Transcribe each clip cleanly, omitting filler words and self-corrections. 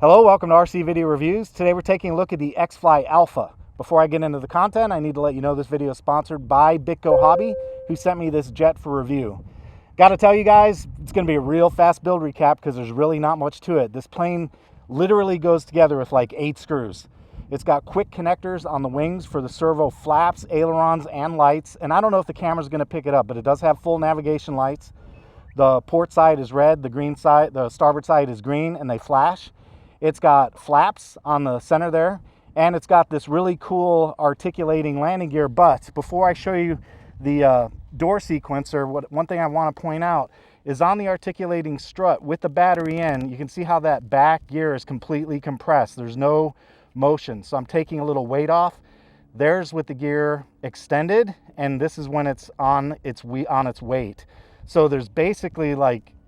Hello, welcome to RC Video Reviews. Today we're taking a look at the XFly Alpha. Before I get into the content, I need to let you know this video is sponsored by Bitco Hobby, who sent me this jet for review. Got to tell you guys, it's going to be a real fast build recap because there's really not much to it. This plane literally goes together with like 8 screws. It's got quick connectors on the wings for the servo flaps, ailerons, and lights. And I don't know if the camera's going to pick it up, but it does have full navigation lights. The port side is red, the starboard side is green, and they flash. It's got flaps on the center there, and it's got this really cool articulating landing gear. But before I show you the door sequencer, one thing I want to point out is on the articulating strut with the battery in, you can see how that back gear is completely compressed. There's no motion, so I'm taking a little weight off. There's with the gear extended, and this is when it's on its weight. So there's basically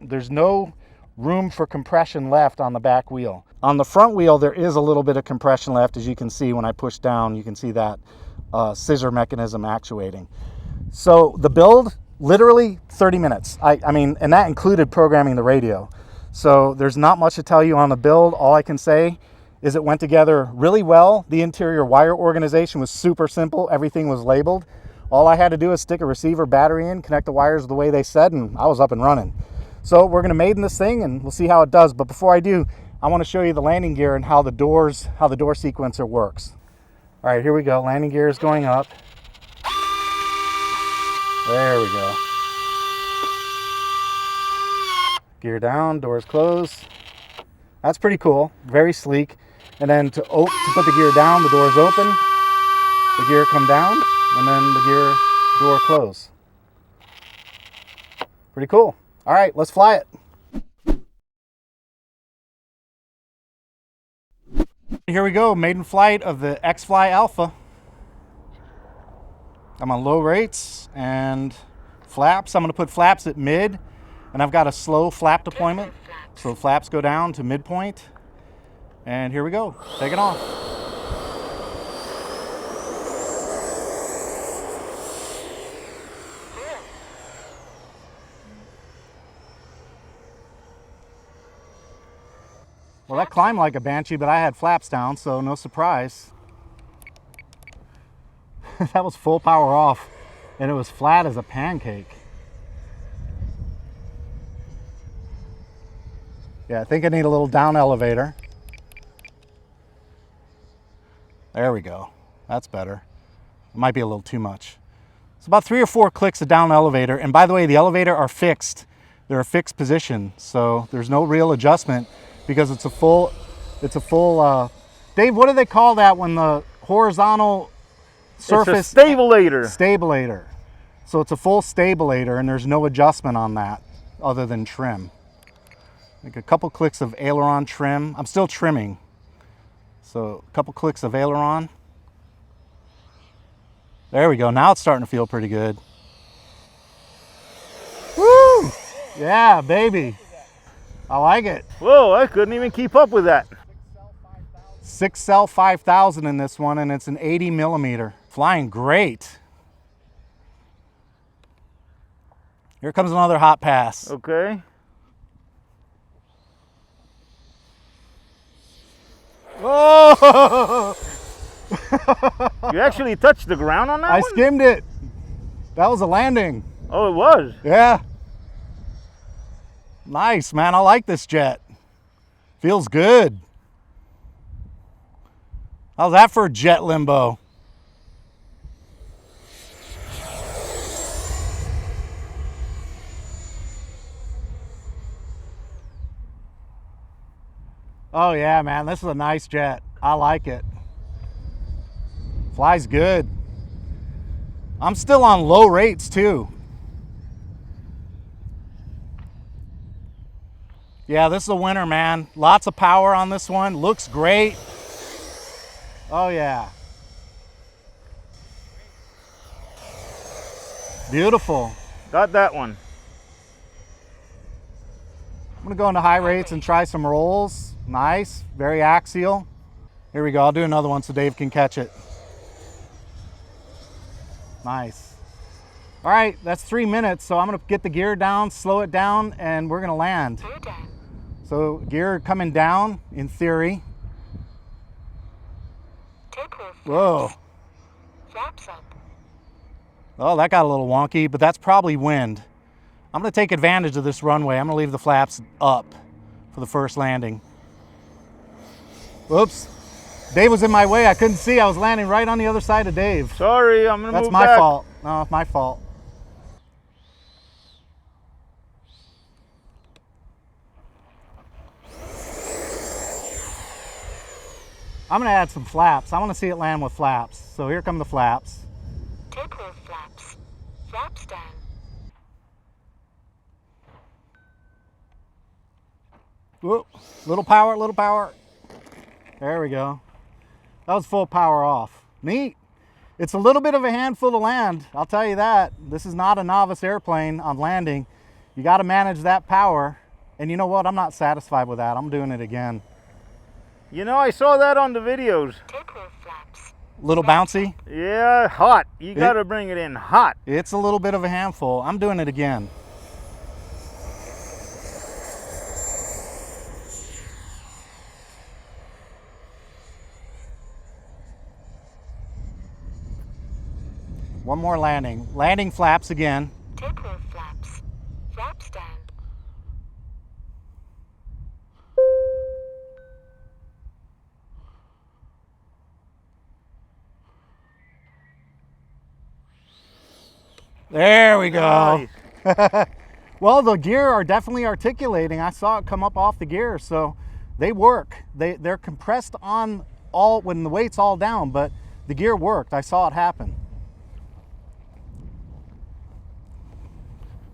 there's no room for compression left on the back wheel. On the front wheel, there is a little bit of compression left, as you can see when I push down. You can see that scissor mechanism actuating. So the build, literally 30 minutes. I mean, and that included programming the radio. So there's not much to tell you on the build. All I can say is it went together really well. The interior wire organization was super simple. Everything was labeled. All I had to do is stick a receiver battery in, connect the wires the way they said, and I was up and running. So we're going to maiden this thing and we'll see how it does. But before I do, I want to show you the landing gear and how the door sequencer works. All right, here we go. Landing gear is going up. There we go. Gear down, doors close. That's pretty cool. Very sleek. And then to put the gear down, the doors open. The gear come down, and then the door close. Pretty cool. All right, let's fly it. Here we go, maiden flight of the XFly Alpha. I'm on low rates and flaps. I'm going to put flaps at mid, and I've got a slow flap deployment. So flaps go down to midpoint. And here we go, taking off. Well, that climbed like a banshee, but I had flaps down, so no surprise. That was full power off, and it was flat as a pancake. Yeah, I think I need a little down elevator. There we go. That's better. It might be a little too much. It's about 3 or 4 clicks of down elevator, and by the way, the elevator are fixed. They're a fixed position, so there's no real adjustment. Because it's a full, Dave, what do they call that when the horizontal surface? It's a stabulator. Stabulator. So it's a full stabulator, and there's no adjustment on that other than trim. Like a couple clicks of aileron trim. I'm still trimming. So a couple clicks of aileron. There we go. Now it's starting to feel pretty good. Woo! Yeah, baby. I like it. Whoa, I couldn't even keep up with that. 6Cell 5000 in this one, and it's an 80 millimeter. Flying great. Here comes another hot pass. Okay. Oh! You actually touched the ground on that I one? skimmed it. That was a landing. Oh, it was? Yeah. Nice, man. I like this jet. Feels good. How's that for a jet limbo? Oh yeah, man. This is a nice jet. I like it. Flies good. I'm still on low rates too. Yeah, this is a winner, man. Lots of power on this one. Looks great. Oh, yeah. Beautiful. Got that one. I'm going to go into high rates and try some rolls. Nice. Very axial. Here we go. I'll do another one so Dave can catch it. Nice. All right, that's 3 minutes, so I'm going to get the gear down, slow it down, and we're going to land. So gear coming down in theory. Whoa. Flaps up. Oh, that got a little wonky, but that's probably wind. I'm going to take advantage of this runway. I'm going to leave the flaps up for the first landing. Whoops. Dave was in my way. I couldn't see. I was landing right on the other side of Dave. Sorry, I'm gonna move back. That's my fault. No, it's my fault. I'm going to add some flaps. I want to see it land with flaps. So here come the flaps. Takeoff flaps. Flaps down. Whoop. Little power, little power. There we go. That was full power off. Neat. It's a little bit of a handful to land, I'll tell you that. This is not a novice airplane on landing. You got to manage that power. And you know what? I'm not satisfied with that. I'm doing it again. You know, I saw that on the videos. Takeoff flaps. Little bouncy. Yeah, hot. You gotta bring it in hot. It's a little bit of a handful. I'm doing it again. One more landing. Landing flaps again. Takeoff flaps. Flaps down. There we go. Nice. Well, the gear are definitely articulating. I saw it come up off the gear, so they work. They're compressed on all when the weight's all down, but the gear worked. I saw it happen.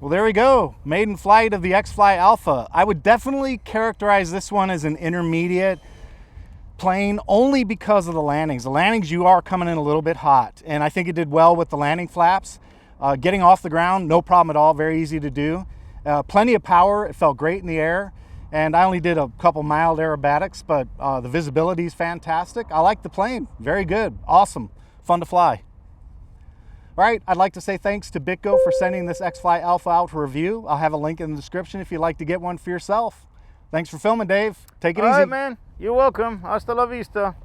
Well, there we go. Maiden flight of the XFly Alpha. I would definitely characterize this one as an intermediate plane only because of the landings. The landings, you are coming in a little bit hot, and I think it did well with the landing flaps. Getting off the ground, no problem at all, very easy to do. Plenty of power, it felt great in the air, and I only did a couple mild aerobatics, but the visibility is fantastic. I like the plane, very good, awesome, fun to fly. All right, I'd like to say thanks to BitGo for sending this XFly Alpha out for review. I'll have a link in the description if you'd like to get one for yourself. Thanks for filming, Dave. Take it easy. All right, man. You're welcome. Hasta la vista.